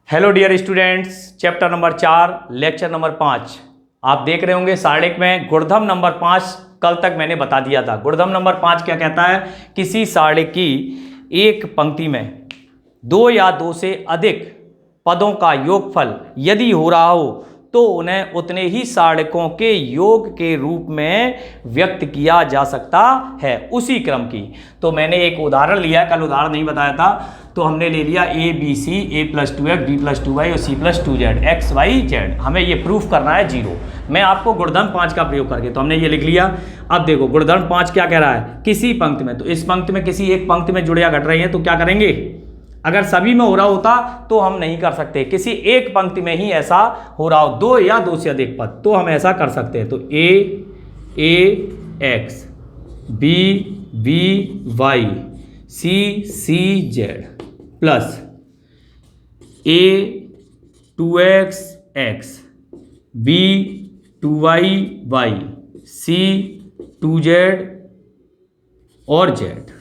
Hello dear students, chapter number 4 lecture number 5 आप देख रहे होंगे सारणिक में। गुणधर्म नंबर 5 कल तक मैंने बता दिया था। गुणधर्म नंबर 5 क्या कहता है? किसी सारणिक की एक पंक्ति में दो या दो से अधिक पदों का योगफल यदि हो रहा हो तो उन्हें उतने ही सारणिकों के योग के रूप में व्यक्त किया जा सकता है, उसी क्रम की। तो मैंने एक उदाहरण लिया, कल उदाहरण नहीं बताया था, तो हमने ले लिया A B C, A plus 2x, B plus 2y और C plus 2z, x y z. हमें ये प्रूफ करना है 0। मैं आपको गुणधर्म 5 का प्रयोग करके, तो हमने ये लिख लिया। अब देखो गुणधर्म 5 क्या कह रहा है? किसी पंक्ति में, तो इस पंक्ति में किसी एक पंक्ति में जुड़े या घट रही है, तो क्या करेंगे? अगर सभी में हो रहा होता तो हम नहीं कर सकते। किसी एक पंक्ति में ही ऐसा हो रहा हो, दो या दो से अधिक पद, तो हम ऐसा कर सकते हैं। तो A X, B Y, C Z plus A 2x X, B 2y Y, C 2z और जेड।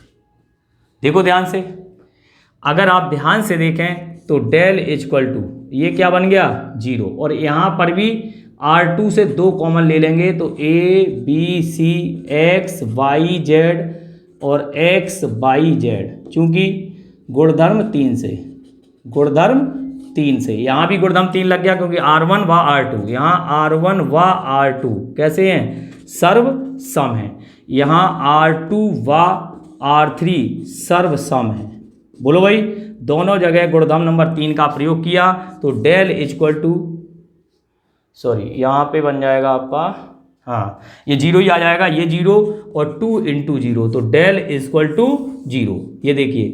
देखो ध्यान से, अगर आप ध्यान से देखें तो डेल इक्वल टू ये क्या बन गया? 0। और यहाँ पर भी R2 से 2 कॉमन ले लेंगे तो A B C x y z और एक्स वाई जेड, चूंकि गुणधर्म 3 से यहाँ भी गुणधर्म 3 लग गया, क्योंकि R1 व R2, यहाँ R1 व R2 कैसे हैं? सर्व सम है। यहाँ R2 व R3 सर्व सम है। बोलो भाई, दोनों जगह गुणधर्म नंबर 3 का प्रयोग किया तो डेल इक्वल टू, सॉरी यहाँ पे बन जाएगा आपका, हाँ ये 0 ही आ जाएगा, ये 0 और 2 इंटू 0, तो डेल इक्वल टू 0। ये देखिए,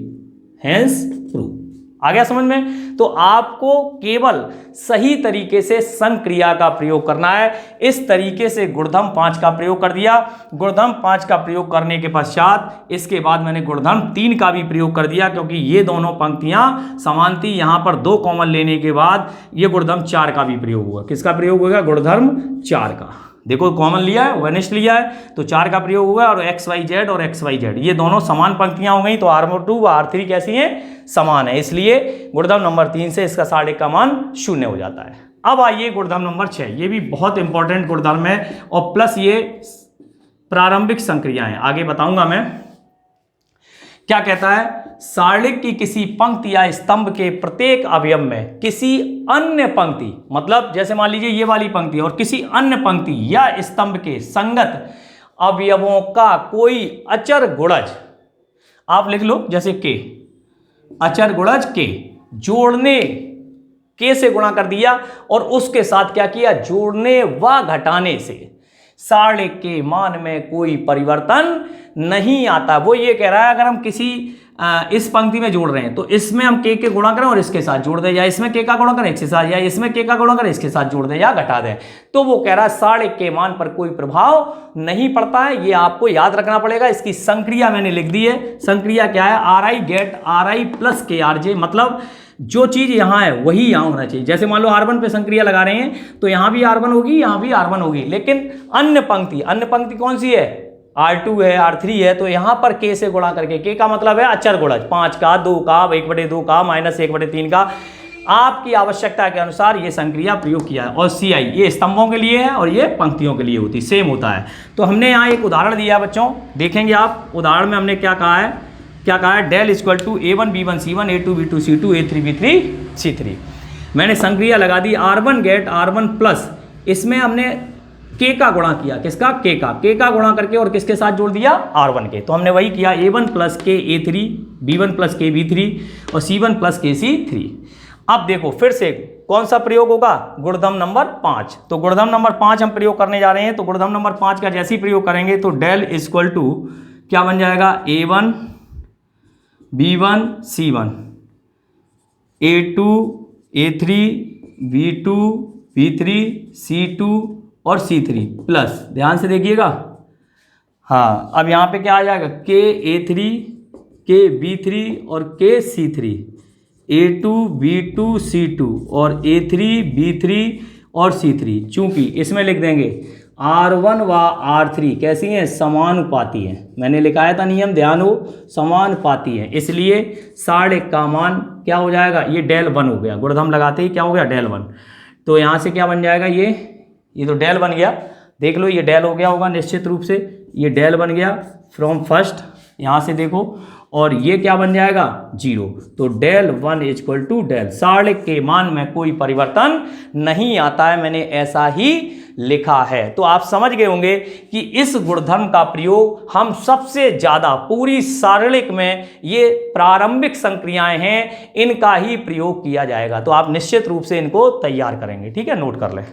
हैंस प्रूफ। आ गया समझ में? तो आपको केवल सही तरीके से संक्रिया का प्रयोग करना है। इस तरीके से गुणधर्म 5 का प्रयोग कर दिया। गुणधर्म 5 का प्रयोग करने के पश्चात इसके बाद मैंने गुणधर्म 3 का भी प्रयोग कर दिया, क्योंकि ये दोनों पंक्तियां समान थी। यहां पर 2 कॉमन लेने के बाद ये गुणधर्म 4 का भी प्रयोग हुआ। किसका प्रयोग होगा? गुणधर्म 4 का। देखो कॉमन लिया है, वनिष्ठ लिया है, तो 4 का प्रयोग हुआ। और एक्स वाई जेड और एक्स वाई जेड ये दोनों समान पंक्तियां हो गई, तो R2 व R3 कैसी हैं? समान है। इसलिए गुणधर्म नंबर 3 से इसका सारणिक का मान 0 हो जाता है। अब आइए गुणधर्म नंबर 6, ये भी बहुत इंपॉर्टेंट गुणधर्म है, और प्लस ये प्रारंभिक संक्रियाएं आगे बताऊंगा मैं। क्या कहता है? सारणिक की किसी पंक्ति या स्तंभ के प्रत्येक अवयव में किसी अन्य पंक्ति, मतलब जैसे मान लीजिए ये वाली पंक्ति और किसी अन्य पंक्ति या स्तंभ के संगत अवयवों का कोई अचर गुणज, आप लिख लो जैसे के, अचर गुणज के, जोड़ने के से गुणा कर दिया और उसके साथ क्या किया? जोड़ने व घटाने से सारणिक के मान में कोई परिवर्तन नहीं आता। वो ये कह रहा है, अगर हम किसी इस पंक्ति में जोड़ रहे हैं तो इसमें हम के गुणा करें और इसके साथ जोड़ दें, या इसमें के का गुणा करें इसके साथ, या इसमें के का गुणा करें इसके साथ जोड़ दें या घटा दें, तो वो कह रहा है सारणिक के मान पर कोई प्रभाव नहीं पड़ता है। ये आपको याद रखना पड़ेगा। इसकी संक्रिया मैंने लिख दी है। संक्रिया क्या है? RI get RI plus KRJ, मतलब जो चीज यहां है वही यहां होना चाहिए। जैसे मान लो R1 पे संक्रिया लगा रहे हैं तो यहां भी R1 होगी, यहां भी R1 होगी, लेकिन अन्य पंक्ति कौन सी है? R2 है, R3 है, तो यहां पर K से गुणा करके, K का मतलब है अचर गुणज, 5 का, 2 का, 1/2 का, -1/3 का, आपकी आवश्यकता के अनुसार ये संक्रिया प्रयोग किया है। और CI ये स्तंभों के लिए है और ये पंक्तियों के लिए होती, सेम होता है। तो हमने यहाँ एक उदाहरण दिया है बच्चों, देखेंगे आप उदाहरण में हमने क्या कहा है? Del equal to A1 B1 C1 A2 B2 C2 A3 B3 C3। मैंने संक्रिया लगा दी R1 गेट R1 प्लस, इसमें हमने के का गुणा किया। किसका? के का गुणा करके और किसके साथ जोड़ दिया? R1 के। तो हमने वही किया, A1 प्लस के A3, B1 प्लस के B3 और C1 प्लस के C3। अब देखो फिर से कौन सा प्रयोग होगा? गुणधर्म नंबर 5। तो गुणधर्म नंबर 5 हम प्रयोग करने जा रहे हैं। तो गुणधर्म नंबर 5 का जैसे ही प्रयोग करेंगे तो डेल इक्वल टू क्या बन जाएगा? A1 B1 C1 A2 A3 B2 B3 C2 और C3 प्लस, ध्यान से देखिएगा, हाँ अब यहाँ पे क्या आ जाएगा? के A3 के B3 और के C3, A2 B2 C2 और A3 B3 और C3। चूंकि इसमें लिख देंगे R1 व R3 कैसी हैं, समानुपाती हैं। मैंने लिखाया था नियम, ध्यान हो, समानुपाती हैं, इसलिए साढ़िक का मान क्या हो जाएगा, ये डेल 1 हो गया, गुणधर्म लगाते ही क्या हो गया, डेल 1। तो यहाँ से क्या बन जाएगा, ये तो डेल बन गया, देख लो ये डेल हो गया होगा निश्चित रूप से, ये डेल बन गया फ्रॉम फर्स्ट, यहाँ से देखो, और ये क्या बन जाएगा, 0। तो डेल 1 इक्वल टू डेल, साढ़िक के मान में कोई परिवर्तन नहीं आता है, मैंने ऐसा ही लिखा है। तो आप समझ गए होंगे कि इस गुणधर्म का प्रयोग हम सबसे ज़्यादा पूरी सारणिक में, ये प्रारंभिक संक्रियाएं हैं, इनका ही प्रयोग किया जाएगा। तो आप निश्चित रूप से इनको तैयार करेंगे, ठीक है, नोट कर लें।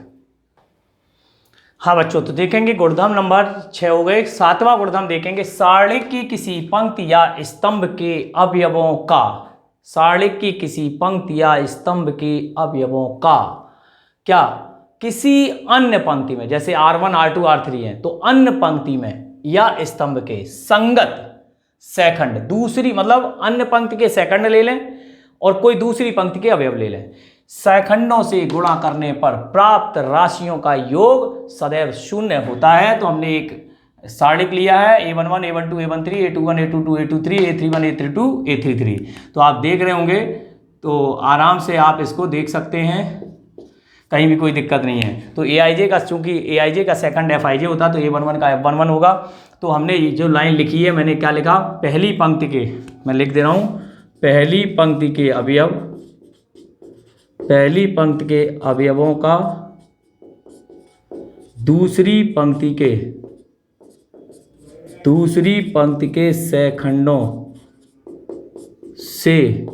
हाँ बच्चों, तो देखेंगे गुणधर्म नंबर 6 हो गए। 7वां गुणधर्म देखेंगे, सारणिक की किसी पंक्ति या स्तंभ के अवयवों का, सारणिक की किसी पंक्ति या स्तंभ के अवयवों का क्या, किसी अन्य पंक्ति में, जैसे R1 R2 R3 है, तो अन्य पंक्ति में या स्तंभ के संगत सेकंड, दूसरी मतलब अन्य पंक्ति के सेकंड ले लें और कोई दूसरी पंक्ति के अवयव ले लें, सेकंडों से गुणा करने पर प्राप्त राशियों का योग सदैव शून्य होता है। तो हमने एक सारणिक लिया है, A11 A12 A13 A21 A22 A23 A31 A32 A33। तो आप देख रहे होंगे, तो आराम से आप इसको देख सकते हैं, कहीं भी कोई दिक्कत नहीं है। तो AIJ का, चूंकि AIJ का सेकंड FIJ होता है, तो A11 का F11 होगा। तो हमने जो लाइन लिखी है, मैंने क्या लिखा, पहली पंक्ति के, मैं लिख दे रहा हूँ, पहली पंक्ति के अवयव, पहली पंक्ति के अवयवों का दूसरी पंक्ति के सेकंडों से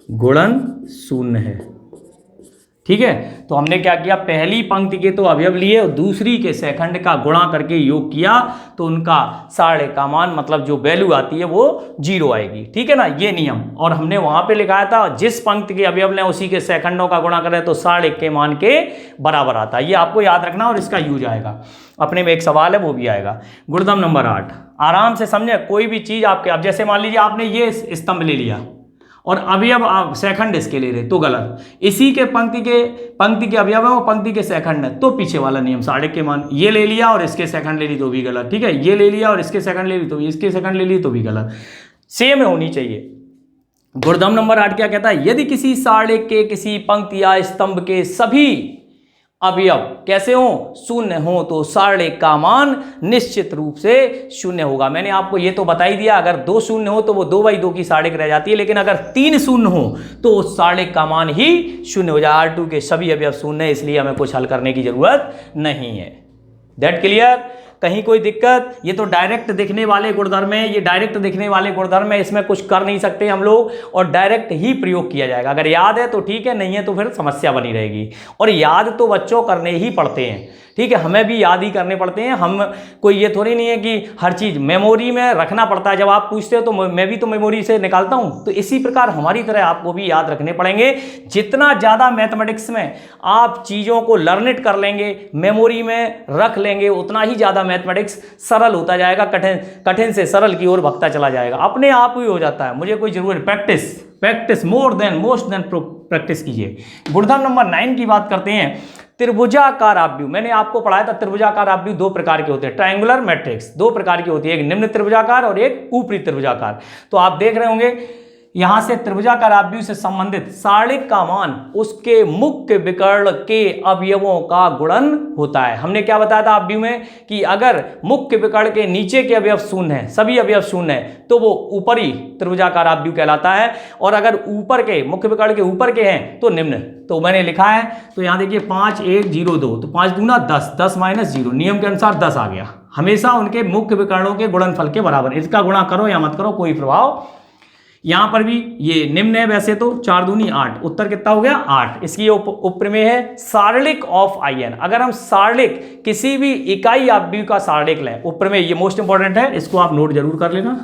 गुणन शून्य है, ठीक है। तो हमने क्या किया, पहली पंक्ति के तो अवयव लिए और दूसरी के सेकंड का गुणा करके योग किया, तो उनका साढ़िक का मान, मतलब जो वैल्यू आती है वो 0 आएगी, ठीक है ना, ये नियम। और हमने वहां पे लिखाया था, जिस पंक्ति के अवयव लें उसी के सेकंडों का गुणा करें तो साढ़िक के मान के बराबर आता है। ये आपको याद रखना, और इसका यूज आएगा, अपने में एक सवाल है वो भी आएगा। गुणधर्म नंबर 8, आराम से समझे, कोई भी चीज आपके, अब जैसे मान लीजिए आपने ये स्तंभ ले लिया और अवयव आप सेकंड इसके ले रहे, तो गलत। इसी के पंक्ति के अवयव है वो पंक्ति के सेकंड है, तो पीछे वाला नियम, साढ़िक के मान, ये ले लिया और इसके सेकंड ले ली तो भी गलत, ठीक है। ये ले लिया और इसके सेकंड ले ली तो इसके सेकंड ले ली तो भी गलत, सेम होनी चाहिए। गुणधर्म नंबर 8 क्या कहता है, यदि किसी साढ़िक के किसी पंक्ति या स्तंभ के सभी अवयव कैसे हो, शून्य हो, तो साढ़िक का मान निश्चित रूप से शून्य होगा। मैंने आपको ये तो बता ही दिया, अगर 2 शून्य हो तो वो 2/2 की साढ़िक रह जाती है, लेकिन अगर 3 शून्य हो तो साढ़िक का मान ही शून्य हो जाए। R2 के सभी अवयव शून्य है, इसलिए हमें कुछ हल करने की जरूरत नहीं है। दैट क्लियर, कहीं कोई दिक्कत? ये तो डायरेक्ट दिखने वाले गुणधर्म है, ये डायरेक्ट दिखने वाले गुणधर्म है, इसमें कुछ कर नहीं सकते हम लोग, और डायरेक्ट ही प्रयोग किया जाएगा। अगर याद है तो ठीक है, नहीं है तो फिर समस्या बनी रहेगी। और याद तो बच्चों करने ही पड़ते हैं, ठीक है, हमें भी याद ही करने पड़ते हैं। हम कोई ये थोड़ी नहीं है कि हर चीज़ मेमोरी में रखना पड़ता है। जब आप पूछते हो तो मैं भी तो मेमोरी से निकालता हूँ, तो इसी प्रकार हमारी तरह आपको भी याद रखने पड़ेंगे। जितना ज़्यादा मैथमेटिक्स में आप चीज़ों को लर्निट कर लेंगे, मेमोरी में रख लेंगे, उतना ही ज़्यादा मैथमेटिक्स सरल होता जाएगा, कठिन से सरल की ओर भगता चला जाएगा, अपने आप ही हो जाता है। मुझे कोई जरूरत, प्रैक्टिस मोस्ट देन प्रैक्टिस कीजिए। गुणधर्म नंबर 9 की बात करते हैं, त्रिभुजाकार आव्यूह। मैंने आपको पढ़ाया था त्रिभुजाकार आव्यूह 2 प्रकार के होते हैं, ट्रायंगुलर मैट्रिक्स 2 प्रकार की होती है, एक निम्न त्रिभुजाकार और एक ऊपरी त्रिभुजाकार। तो आप देख रहे होंगे यहां से त्रिभुजाकार आव्यूह से संबंधित साढ़िक का मान उसके मुख्य विकर्ण के अवयवों का गुणन होता है। हमने क्या बताया था आव्यूह में कि अगर मुख्य विकर्ण के नीचे के अवयव शून्य है, सभी अवयव शून्य है, तो वो ऊपरी त्रिभुजाकार आव्यूह कहलाता है, और अगर ऊपर के मुख्य विकर्ण के ऊपर के हैं तो निम्न। तो मैंने लिखा है, तो यहां देखिए 5 1 0 2, तो 5 दूना 10, 10 - 0, नियम के अनुसार 10 आ गया। हमेशा उनके मुख्य विकर्णों के गुणनफल के बराबर, इसका गुणा करो या मत करो कोई प्रभाव। यहां पर भी ये निम्न है, वैसे तो 4 दूनी 8, उत्तर कितना हो गया 8। इसकी उपप्रमेय है सारणिक ऑफ IN। अगर हम सारणिक किसी भी इकाई आव्यूह का सारणिक लें, उपप्रमेय ये मोस्ट इंपॉर्टेंट है, इसको आप नोट जरूर कर लेना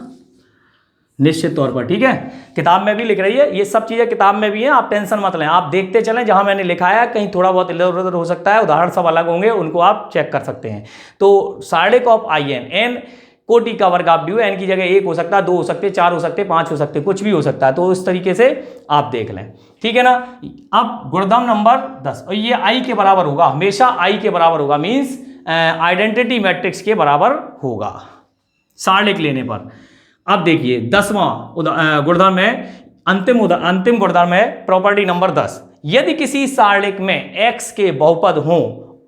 निश्चित तौर पर, ठीक है। किताब में भी लिख रही है, ये सब चीजें किताब में भी हैं, आप टेंशन मत लें, आप देखते चलें। जहां मैंने लिखा है कहीं थोड़ा बहुत इधर उधर हो सकता है, उदाहरण सब अलग होंगे, उनको आप चेक कर सकते हैं। तो सारणिक ऑफ IN, n कोटि का वर्ग आव्यूह, n की जगह 1 हो सकता है, 2 हो सकते, 4 हो सकते, 5 हो सकते, कुछ भी हो सकता है। तो इस तरीके से आप देख लें, ठीक है ना। अब गुणधर्म नंबर 10, और ये I के बराबर होगा, हमेशा I के बराबर होगा, मीन्स आइडेंटिटी मैट्रिक्स के बराबर होगा सारणिक लेने पर। अब देखिए 10वां गुणधर्म है, अंतिम गुणधर्म है प्रॉपर्टी नंबर 10। यदि किसी सारणिक में x के बहुपद हों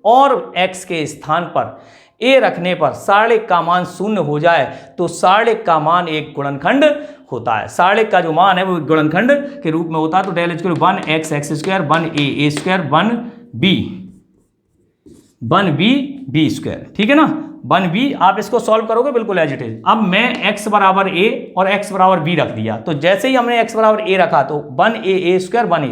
और x के स्थान पर a रखने पर सारणिक का मान शून्य हो जाए तो सारणिक का मान एक गुणनखंड होता है। सारणिक का जो मान है वो गुणनखंड के रूप में होता है। तो del square 1x x square 1a square 1b b square, ठीक है ना, 1b। आप इसको सॉल्व करोगे बिल्कुल एज इट इज। अब मैं x बराबर a और x बराबर b रख दिया, तो जैसे ही हमने x बराबर a रखा तो 1a स्क्वायर 1a,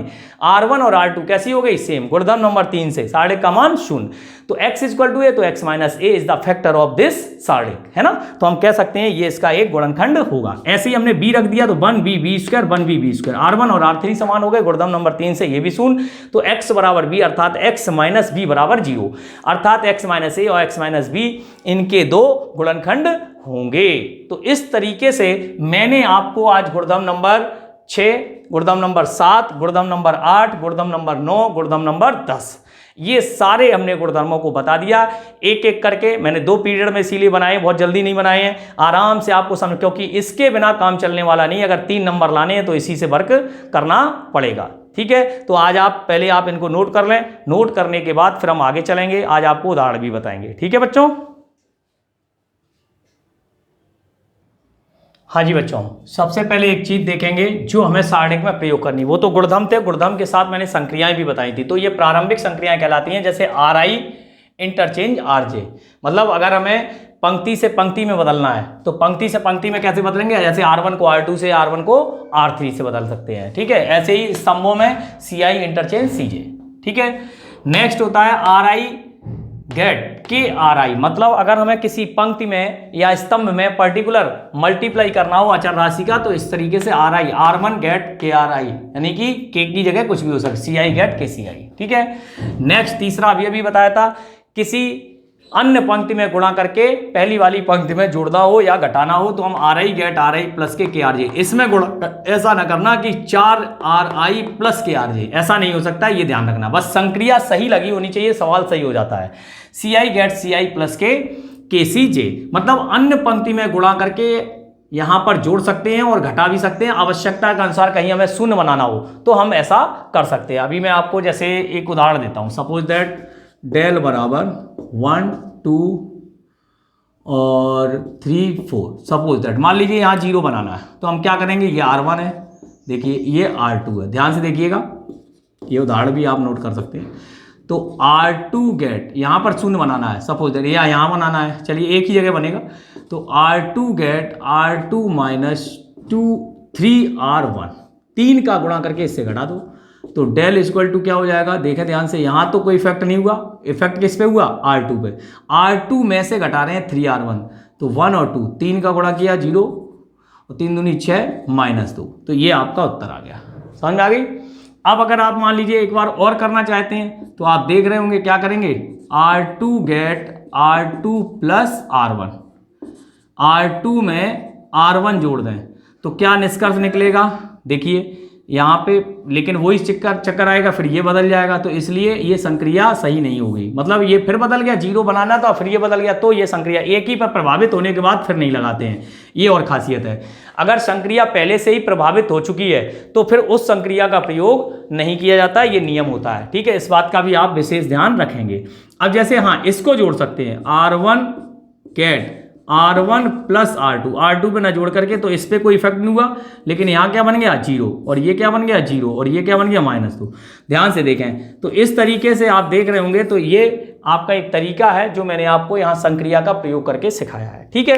R1 और R2 कैसी हो गई, सेम। गुणधर्म नंबर 3 से सारणिक का मान शून्य, तो x इक्वल टू a, तो x minus a is the factor of this सारणिक, है ना। तो हम कह सकते हैं ये इसका एक गुणनखंड होगा। ऐसे ही हमने b रख दिया तो 1b b square 1b b square, R1 और R3 समान हो गए। गुणधर्म नंबर 3 से ये भी शून्य, तो x बराबर b अर्थात x माइनस b बराबर 0, अर्थात x माइनस a और x माइनस b इनके दो गुणनखंड होंगे। तो इस तरीके से मैंने आपको आज गुणधर्म नंबर 6, गुणधर्म नंबर 7, गुणधर्म नंबर 8, गुणधर्म नंबर 9, गुणधर्म नंबर 10, ये सारे हमने गुणधर्मों को बता दिया एक एक करके। मैंने 2 पीरियड में इसीलिए बनाए, बहुत जल्दी नहीं बनाए हैं, आराम से आपको समझ, क्योंकि इसके बिना काम चलने वाला नहीं। अगर 3 नंबर लाने हैं तो इसी से वर्क करना पड़ेगा, ठीक है। तो आज पहले आप इनको नोट कर लें, नोट करने के बाद फिर हम आगे चलेंगे। आज आपको उदाहरण भी बताएंगे, ठीक है बच्चों। हाँ जी बच्चों, सबसे पहले एक चीज देखेंगे जो हमें सारणिक में प्रयोग करनी, वो तो गुणधर्म थे। गुणधर्म के साथ मैंने संक्रियाएं भी बताई थी। तो ये प्रारंभिक संक्रियाएं कहलाती हैं, जैसे RI इंटरचेंज RJ। मतलब अगर हमें पंक्ति से पंक्ति में बदलना है तो पंक्ति से पंक्ति में कैसे बदलेंगे, जैसे R1 को R2 से, R1 को R3 से बदल सकते हैं, ठीक है। ऐसे ही स्तंभों में CI इंटरचेंज CJ, ठीक है। नेक्स्ट होता है RI गेट के RI, मतलब अगर हमें किसी पंक्ति में या स्तंभ में पर्टिकुलर मल्टीप्लाई करना हो अचर राशि का, तो इस तरीके से RI, R1 गेट के RI, यानी कि के की जगह कुछ भी हो सकता है, CI गेट के CI, ठीक है। नेक्स्ट तीसरा अभी बताया था, किसी अन्य पंक्ति में गुणा करके पहली वाली पंक्ति में जोड़ना हो या घटाना हो तो हम RI गेट RI प्लस के RJ, इसमें गुणा ऐसा ना करना कि 4 RI प्लस के RJ, ऐसा नहीं हो सकता, ये ध्यान रखना। बस संक्रिया सही लगी होनी चाहिए, सवाल सही हो जाता है। CI गेट CI प्लस के CJ, मतलब अन्य पंक्ति में गुणा करके यहां पर जोड़ सकते हैं और घटा भी सकते हैं। आवश्यकता के अनुसार कहीं हमें शून्य बनाना हो तो हम ऐसा कर सकते हैं। अभी मैं आपको जैसे एक उदाहरण देता हूं, सपोज दैट डेल बराबर 1 2 और 3 4, सपोज दैट मान लीजिए यहाँ 0 बनाना है, तो हम क्या करेंगे, ये R1 है, देखिए ये R2 है, ध्यान से देखिएगा, ये उदाहरण भी आप नोट कर सकते हैं। तो R2 गेट यहाँ पर शून्य बनाना है, सपोज दैट या यहाँ बनाना है, चलिए एक ही जगह बनेगा। तो R2 gate R2 minus 3R1, 3 का गुणा करके इससे घटा दो, तो डेल इक्वल टू क्या हो जाएगा, देखें ध्यान से, यहाँ तो कोई इफेक्ट नहीं हुआ, इफेक्ट किस पे हुआ, R2 पे। R2 में से घटा रहे हैं 3R1, तो 1 और 2, 3 का गुणा किया 0 और 3 दूनी 6 माइनस 2, तो ये आपका उत्तर आ गया। समझ में आ गई। अब अगर आप मान लीजिए एक बार और करना चाहते हैं तो आप देख रहे होंगे क्या करेंगे, R2 gate R2 plus R1, R2 में R1 जोड़ दें तो क्या निष्कर्ष निकलेगा, देखिए यहाँ पे, लेकिन वही चक्कर आएगा, फिर ये बदल जाएगा, तो इसलिए ये संक्रिया सही नहीं होगी। मतलब ये फिर बदल गया, 0 बनाना था फिर ये बदल गया, तो ये संक्रिया एक ही पर प्रभावित होने के बाद फिर नहीं लगाते हैं, ये और खासियत है। अगर संक्रिया पहले से ही प्रभावित हो चुकी है तो फिर उस संक्रिया का प्रयोग नहीं किया जाता, ये नियम होता है, ठीक है। इस बात का भी आप विशेष ध्यान रखेंगे। अब जैसे हाँ, इसको जोड़ सकते हैं, R1 gate R1 plus R2, R2 पे ना जोड़ करके, तो इस पे कोई इफेक्ट नहीं हुआ, लेकिन यहाँ क्या बन गया 0 और ये क्या बन गया 0 और ये क्या बन गया -2। ध्यान से देखें, तो इस तरीके से आप देख रहे होंगे, तो ये आपका एक तरीका है जो मैंने आपको यहाँ संक्रिया का प्रयोग करके सिखाया है, ठीक है।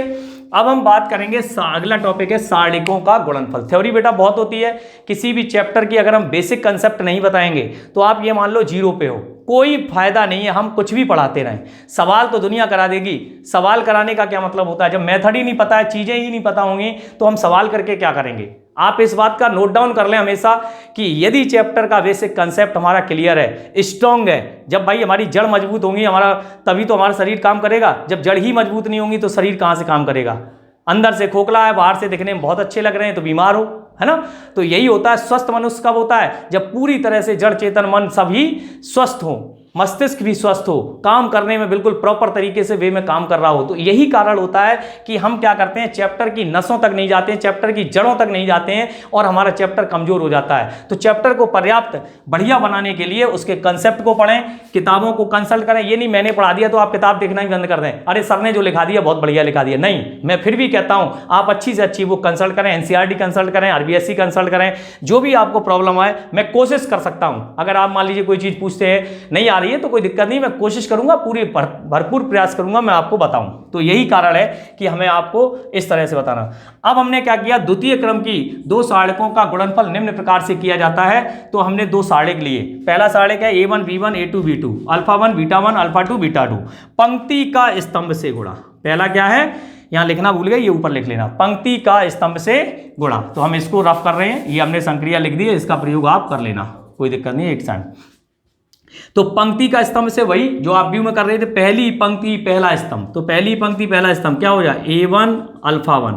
अब हम बात करेंगे, अगला टॉपिक है सारणिकों का गुणनफल। थ्योरी बेटा बहुत होती है, किसी भी चैप्टर की अगर हम बेसिक कंसेप्ट नहीं बताएंगे तो आप ये मान लो 0 पे हो, कोई फायदा नहीं है, हम कुछ भी पढ़ाते रहें, सवाल तो दुनिया करा देगी। सवाल कराने का क्या मतलब होता है, जब मेथड ही नहीं पता है, चीजें ही नहीं पता होंगी, तो हम सवाल करके क्या करेंगे। आप इस बात का नोट डाउन कर लें हमेशा कि यदि चैप्टर का बेसिक कंसेप्ट हमारा क्लियर है, स्ट्रॉन्ग है, जब भाई हमारी जड़ मजबूत होंगी हमारा, तभी तो हमारा शरीर काम करेगा। जब जड़ ही मजबूत नहीं होंगी तो शरीर कहाँ से काम करेगा। अंदर से खोखला है, बाहर से दिखने में बहुत अच्छे लग रहे हैं तो बीमार हो, है ना। तो यही होता है, स्वस्थ मनुष्य कब होता है, जब पूरी तरह से जड़ चेतन मन सभी स्वस्थ हो, मस्तिष्क भी स्वस्थ हो, काम करने में बिल्कुल प्रॉपर तरीके से वे में काम कर रहा हो। तो यही कारण होता है कि हम क्या करते हैं, चैप्टर की नसों तक नहीं जाते हैं, चैप्टर की जड़ों तक नहीं जाते हैं और हमारा चैप्टर कमजोर हो जाता है। तो चैप्टर को पर्याप्त बढ़िया बनाने के लिए उसके कंसेप्ट को पढ़ें, किताबों को कंसल्ट करें। ये नहीं मैंने पढ़ा दिया तो आप किताब देखना ही बंद कर दें, अरे सर ने जो लिखा दिया बहुत बढ़िया लिखा दिया, नहीं। मैं फिर भी कहता हूं आप अच्छी से अच्छी बुक कंसल्ट करें, एनसीईआरटी कंसल्ट करें, आरबीएससी कंसल्ट करें, जो भी आपको प्रॉब्लम आए मैं कोशिश कर सकता हूं। अगर आप मान लीजिए कोई चीज पूछते हैं नहीं आ रही है तो कोई दिक्कत नहीं, मैं कोशिश करूंगा, पूरी भरपूर प्रयास करूंगा मैं आपको बताऊं। तो यही कारण है कि हमें आपको इस तरह से बताना। अब हमने क्या किया, द्वितीय क्रम की दो सारणिकों का गुणनफल निम्न प्रकार से किया जाता है। तो हमने दो सारणिक लिए, पहला सारणिक है a1 b1 a2 b2 alpha 1 beta 1 alpha 2 beta 2 पंक्ति का स्तंभ से गुणा। पहला क्या है, यहां लिखना भूल गए, ये ऊपर लिख लेना, पंक्ति का स्तंभ से गुणा। तो हम इसको रफ कर रहे हैं, ये हमने संक्रिया लिख दी है, इसका प्रयोग आप कर लेना, कोई दिक्कत नहीं, एक सेकंड। तो पंक्ति का स्तंभ से वही जो आप व्यू में कर रहे थे, पहली पंक्ति पहला स्तंभ। तो पहली पंक्ति पहला स्तंभ क्या हो जाए, a1 अल्फा 1,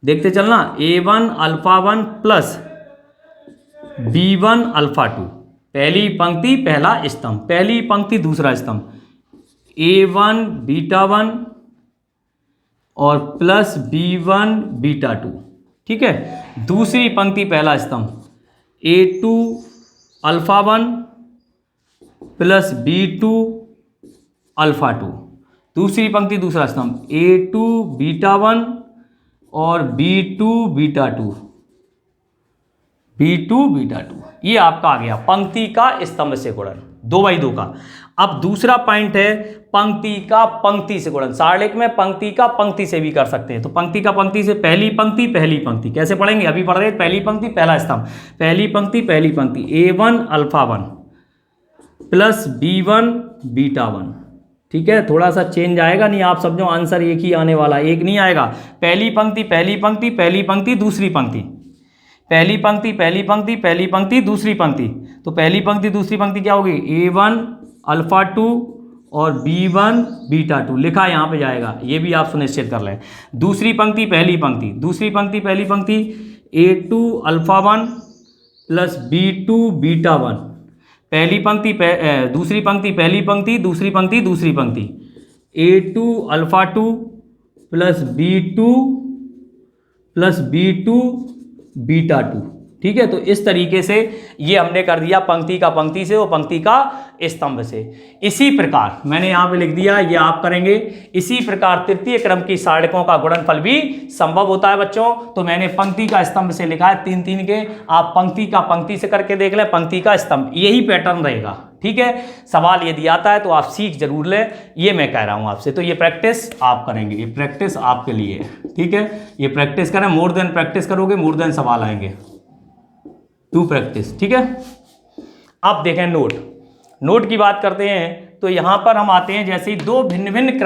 देखते चलना, a1 alpha 1 plus b1 alpha 2, पहली पंक्ति पहला स्तंभ, पहली पंक्ति दूसरा स्तंभ, a1 बीटा 1 और प्लस b1 बीटा 2, ठीक है। दूसरी पंक्ति पहला स्तंभ a2 alpha 1 plus b2 alpha 2, दूसरी पंक्ति दूसरा स्तंभ a2 बीटा 1 और b2 बीटा 2, b2 बीटा 2। ये आपका आ गया पंक्ति का स्तंभ से गुणन, 2/2 का। अब दूसरा पॉइंट है पंक्ति का पंक्ति से गुणन। सारणिक में पंक्ति का पंक्ति से भी कर सकते हैं। तो पंक्ति का पंक्ति से पहली पंक्ति कैसे पढ़ेंगे, अभी पढ़ रहे हैं, पहली पंक्ति पहला स्तंभ, पहली पंक्ति a1 alpha 1 plus b1 beta 1, ठीक है। थोड़ा सा चेंज आएगा, नहीं आप समझो आंसर एक ही आने वाला, एक नहीं आएगा। पहली पंक्ति दूसरी पंक्ति, पहली पंक्ति दूसरी पंक्ति। तो पहली पंक्ति दूसरी पंक्ति क्या होगी, a1 अल्फा 2 और b1 बीटा 2, लिखा यहाँ पे जाएगा, ये भी आप सुनिश्चित कर लें। दूसरी पंक्ति पहली पंक्ति a2 alpha 1 plus b2 beta 1, पहली पंक्ति दूसरी पंक्ति पहली पंक्ति दूसरी पंक्ति a2 alpha 2 plus b2 beta 2, ठीक है। तो इस तरीके से ये हमने कर दिया पंक्ति का पंक्ति से और पंक्ति का स्तंभ से। इसी प्रकार मैंने यहाँ पे लिख दिया, ये आप करेंगे। इसी प्रकार तृतीय क्रम की सारणिकों का गुणनफल भी संभव होता है बच्चों। तो मैंने पंक्ति का स्तंभ से लिखा है 3-3 के, आप पंक्ति का पंक्ति से करके देख लें, पंक्ति का स्तंभ, यही पैटर्न रहेगा, ठीक है। सवाल यदि आता है तो आप सीख जरूर लें, ये मैं कह रहा हूँ आपसे। तो ये प्रैक्टिस आप करेंगे, ये प्रैक्टिस आपके लिए है, ठीक है। ये प्रैक्टिस करें, मोर देन प्रैक्टिस करोगे मोर देन सवाल आएंगे, टू प्रैक्टिस, ठीक है। अब देखें नोट की बात करते हैं। तो यहां पर हम आते हैं, जैसे दो भिन्न भिन्न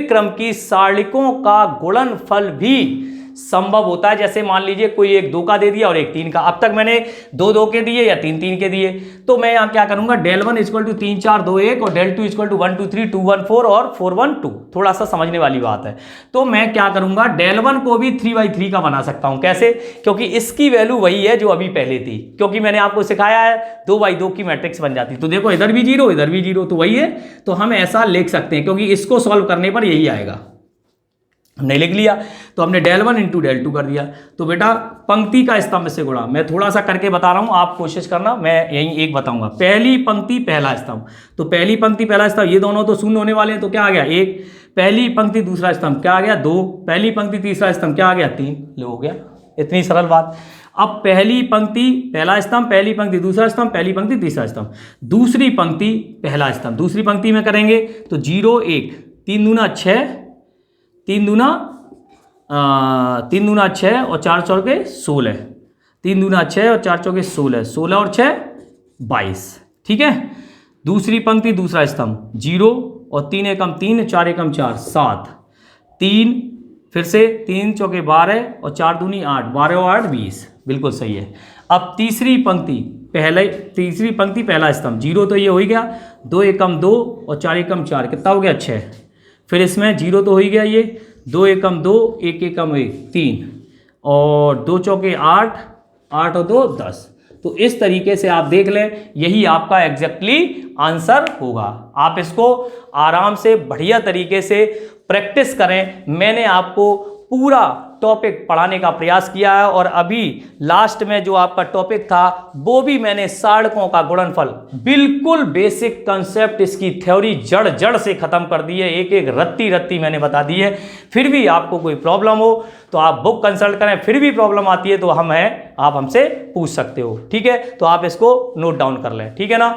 क्रम की सारणिकों का गुणनफल भी संभव होता है। जैसे मान लीजिए कोई एक 2 का दे दिया और एक 3 का। अब तक मैंने 2 के दिए या 3 के दिए, तो मैं यहाँ क्या करूंगा, del 1 इक्वल टू 3 4 2 1 और del 2 इक्वल टू 1 2 3 2 1 4 और 4 1 2। थोड़ा सा समझने वाली बात है। तो मैं क्या करूंगा, del 1 को भी 3/3 का बना सकता हूं। कैसे, क्योंकि इसकी वैल्यू वही है जो अभी पहले थी, क्योंकि मैंने आपको सिखाया है 2/2 की मैट्रिक्स बन जाती। तो देखो इधर भी 0 इधर भी 0, तो वही है। तो हम ऐसा लिख सकते हैं, क्योंकि इसको सॉल्व करने पर यही आएगा। हमने लिख लिया, तो हमने del 1 इंटू del 2 कर दिया। तो बेटा पंक्ति का स्तंभ से गुणा, मैं थोड़ा सा करके बता रहा हूं, आप कोशिश करना, मैं यही एक बताऊंगा। पहली पंक्ति पहला स्तंभ, तो पहली पंक्ति पहला स्तंभ, ये दोनों तो शून्य होने वाले हैं, तो क्या आ गया 1। पहली पंक्ति दूसरा स्तंभ क्या आ गया 2, पहली पंक्ति तीसरा स्तंभ क्या आ गया 3, लो हो गया, इतनी सरल बात। अब पहली पंक्ति पहला स्तंभ, पहली पंक्ति दूसरा स्तंभ, पहली पंक्ति तीसरा स्तंभ, दूसरी पंक्ति पहला स्तंभ, दूसरी पंक्ति में करेंगे तो 0 1, 3 दूना 6, 3 दूना 6 और 4 चौके 16, 3 दूना 6 और 4 चौके 16, 16 और 6 22, ठीक है। दूसरी पंक्ति दूसरा स्तंभ 0 और 3 एकम 3 4 एकम 4 7, 3 फिर से 3 चौके 12 और 4 दूनी 8, 12 और 8 20, बिल्कुल सही है। अब तीसरी पंक्ति पहला स्तंभ 0 तो ये हो ही गया, 2 एकम 2 और 4 एकम 4 कितना हो गया 6, फिर इसमें 0 तो हो ही गया, ये 2 एकम 2 1 एकम 1 3 और 2 चौके 8 8 और 2 10, तो इस तरीके से आप देख लें, यही आपका एग्जैक्टली आंसर होगा। आप इसको आराम से बढ़िया तरीके से प्रैक्टिस करें। मैंने आपको पूरा टॉपिक पढ़ाने का प्रयास किया है और अभी लास्ट में जो आपका टॉपिक था वो भी मैंने साड़कों का गुणनफल, बिल्कुल बेसिक कंसेप्ट, इसकी थ्योरी जड़ जड़ से खत्म कर दी है, एक एक रत्ती रत्ती मैंने बता दी है। फिर भी आपको कोई प्रॉब्लम हो तो आप बुक कंसल्ट करें, फिर भी प्रॉब्लम आती है तो आप हमसे पूछ सकते हो, ठीक है। तो आप इसको नोट डाउन कर लें, ठीक है ना।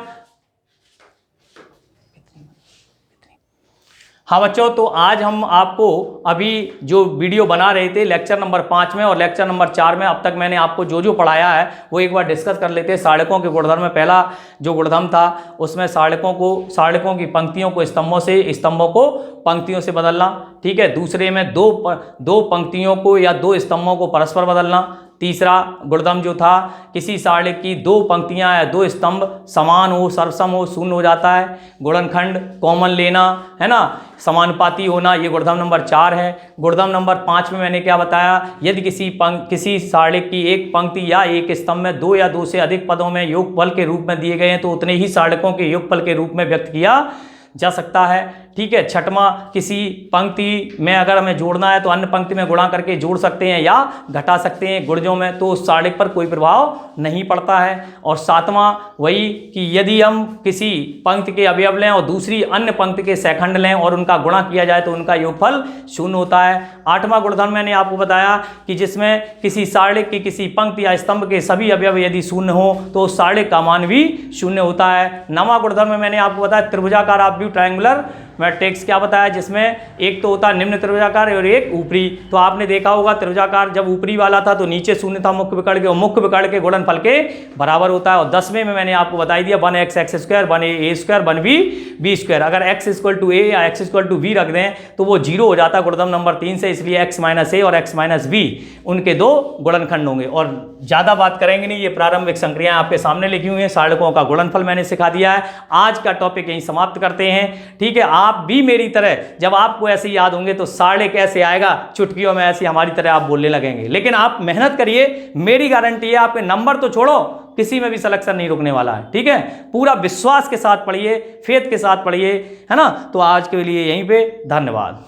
हाँ बच्चों, तो आज हम आपको अभी जो वीडियो बना रहे थे लेक्चर नंबर 5 में और लेक्चर नंबर 4 में, अब तक मैंने आपको जो जो पढ़ाया है वो एक बार डिस्कस कर लेते हैं। साड़कों के गुणधर्म में पहला जो गुणधर्म था उसमें साड़कों की पंक्तियों को स्तंभों से, स्तंभों को पंक्तियों से बदलना, ठीक है। दूसरे में दो पंक्तियों को या दो स्तंभों को परस्पर बदलना। तीसरा गुणधर्म जो था, किसी साड़क की दो पंक्तियां या दो स्तंभ समान हो, सर्वसम हो, शून्य हो जाता है। गुणनखंड कॉमन लेना, है ना, समानुपाती होना, ये गुणधर्म नंबर 4 है। गुणधर्म नंबर 5 में मैंने क्या बताया, यदि किसी साड़क की एक पंक्ति या एक स्तंभ में दो या दो से अधिक पदों में योगफल के रूप में दिए गए हैं तो उतने ही साड़कों के योगफल के रूप में व्यक्त किया जा सकता है, ठीक है। छठवां, किसी पंक्ति में अगर हमें जोड़ना है तो अन्य पंक्ति में गुणा करके जोड़ सकते हैं या घटा सकते हैं गुणजों में, तो उस साड़क पर कोई प्रभाव नहीं पड़ता है। और सातवां वही कि यदि हम किसी पंक्ति के अवयव लें और दूसरी अन्य पंक्ति के सेखंड लें और उनका गुणा किया जाए तो उनका योगफल शून्य होता है। आठवां गुणधर्म मैंने आपको बताया कि जिसमें किसी साड़क की किसी पंक्ति या स्तंभ के सभी अवयव यदि शून्य हो तो उस साड़क का मान भी शून्य होता है। नवां गुणधर्म में मैंने आपको बताया त्रिभुजाकार ऑब्लिक ट्रायंगुलर मैट्रिक्स, क्या बताया, जिसमें एक तो होता है निम्न त्रिभुजाकार और एक ऊपरी। तो आपने देखा होगा त्रिभुजाकार जब ऊपरी वाला था तो नीचे शून्य था मुख्य विकर्ण के, और मुख्य विकर्ण के गुणनफल के बराबर होता है। और 10वें में मैंने आपको बता दिया 1x x square 1a square 1b b square. अगर x इक्वल टू a या x इक्वल टू b रख दें तो वो 0 हो जाता है गुणधर्म नंबर 3 से, इसलिए x माइनस a और x माइनस b उनके दो गुणनखंड होंगे। और ज़्यादा बात करेंगे नहीं, ये प्रारंभिक संक्रियाएं आपके सामने लिखी हुई हैं, साड़कों का गुणनफल मैंने सिखा दिया है। आज का टॉपिक यहीं समाप्त करते हैं, ठीक है। आप भी मेरी तरह जब आपको ऐसे याद होंगे तो साड़क ऐसे आएगा चुटकियों में, ऐसे हमारी तरह आप बोलने लगेंगे। लेकिन आप मेहनत करिए, मेरी गारंटी है आपके नंबर तो छोड़ो, किसी में भी सिलेक्शन नहीं रुकने वाला है, ठीक है। पूरा विश्वास के साथ पढ़िए, फेथ के साथ पढ़िए, है ना। तो आज के लिए यहीं पे धन्यवाद।